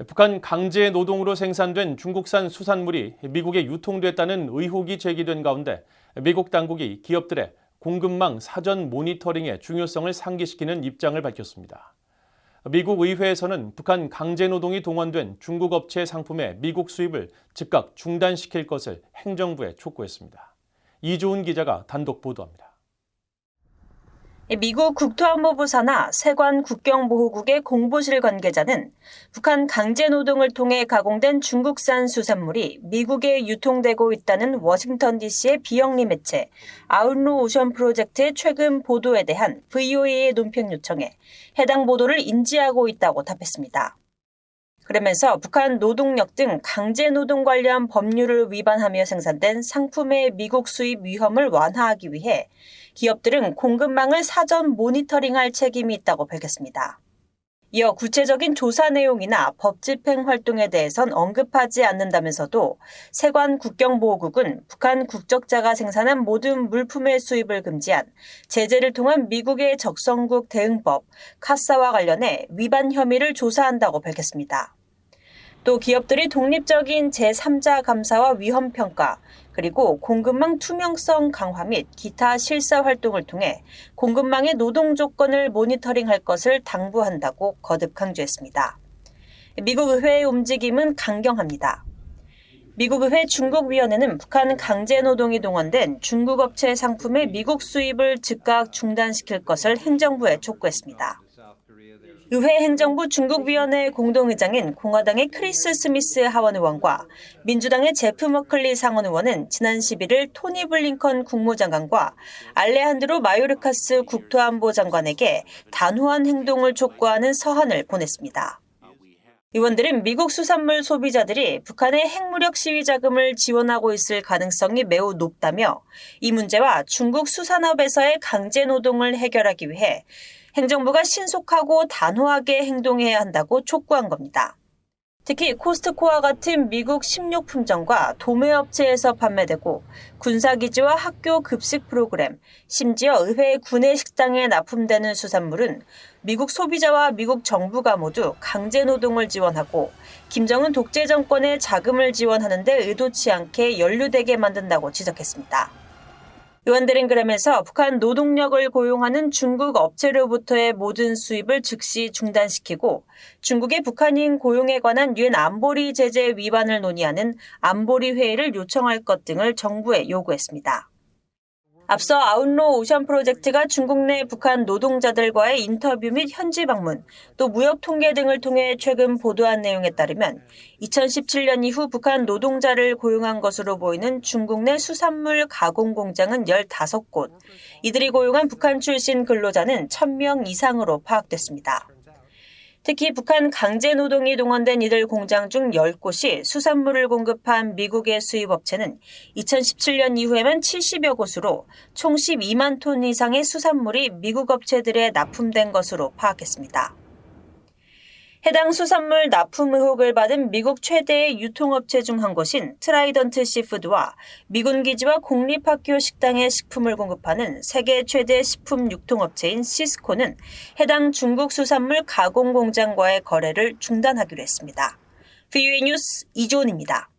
북한 강제 노동으로 생산된 중국산 수산물이 미국에 유통됐다는 의혹이 제기된 가운데 미국 당국이 기업들의 공급망 사전 모니터링의 중요성을 상기시키는 입장을 밝혔습니다. 미국 의회에서는 북한 강제 노동이 동원된 중국 업체 상품의 미국 수입을 즉각 중단시킬 것을 행정부에 촉구했습니다. 이조은 기자가 단독 보도합니다. 미국 국토안보부 산하 세관 국경보호국의 공보실 관계자는 북한 강제노동을 통해 가공된 중국산 수산물이 미국에 유통되고 있다는 워싱턴 DC의 비영리 매체 아웃로 오션 프로젝트의 최근 보도에 대한 VOA의 논평 요청에 해당 보도를 인지하고 있다고 답했습니다. 그러면서 북한 노동력 등 강제노동 관련 법률을 위반하며 생산된 상품의 미국 수입 위험을 완화하기 위해 기업들은 공급망을 사전 모니터링할 책임이 있다고 밝혔습니다. 이어 구체적인 조사 내용이나 법 집행 활동에 대해선 언급하지 않는다면서도 세관 국경보호국은 북한 국적자가 생산한 모든 물품의 수입을 금지한 제재를 통한 미국의 적성국 대응법 카사와 관련해 위반 혐의를 조사한다고 밝혔습니다. 또 기업들이 독립적인 제3자 감사와 위험 평가, 그리고 공급망 투명성 강화 및 기타 실사 활동을 통해 공급망의 노동 조건을 모니터링할 것을 당부한다고 거듭 강조했습니다. 미국 의회의 움직임은 강경합니다. 미국 의회 중국위원회는 북한 강제노동이 동원된 중국 업체 상품의 미국 수입을 즉각 중단시킬 것을 행정부에 촉구했습니다. 의회 행정부 중국위원회 공동의장인 공화당의 크리스 스미스 하원 의원과 민주당의 제프 머클리 상원 의원은 지난 11일 토니 블링컨 국무장관과 알레한드로 마요르카스 국토안보 장관에게 단호한 행동을 촉구하는 서한을 보냈습니다. 의원들은 미국 수산물 소비자들이 북한의 핵무력 시위 자금을 지원하고 있을 가능성이 매우 높다며 이 문제와 중국 수산업에서의 강제노동을 해결하기 위해 행정부가 신속하고 단호하게 행동해야 한다고 촉구한 겁니다. 특히 코스트코와 같은 미국 식료 품종과 도매업체에서 판매되고 군사기지와 학교 급식 프로그램, 심지어 의회 구내식당에 납품되는 수산물은 미국 소비자와 미국 정부가 모두 강제노동을 지원하고 김정은 독재 정권의 자금을 지원하는 데 의도치 않게 연루되게 만든다고 지적했습니다. 의원들은 그러면서 북한 노동력을 고용하는 중국 업체로부터의 모든 수입을 즉시 중단시키고 중국의 북한인 고용에 관한 유엔 안보리 제재 위반을 논의하는 안보리 회의를 요청할 것 등을 정부에 요구했습니다. 앞서 아웃로 오션 프로젝트가 중국 내 북한 노동자들과의 인터뷰 및 현지 방문, 또 무역 통계 등을 통해 최근 보도한 내용에 따르면 2017년 이후 북한 노동자를 고용한 것으로 보이는 중국 내 수산물 가공 공장은 15곳, 이들이 고용한 북한 출신 근로자는 1,000명 이상으로 파악됐습니다. 특히 북한 강제노동이 동원된 이들 공장 중 10곳이 수산물을 공급한 미국의 수입업체는 2017년 이후에만 70여 곳으로 총 12만 톤 이상의 수산물이 미국 업체들에 납품된 것으로 파악했습니다. 해당 수산물 납품 의혹을 받은 미국 최대의 유통업체 중 한 곳인 트라이던트 시푸드와 미군 기지와 공립학교 식당에 식품을 공급하는 세계 최대 식품 유통업체인 시스코는 해당 중국 수산물 가공 공장과의 거래를 중단하기로 했습니다. VOA 뉴스 이조은입니다.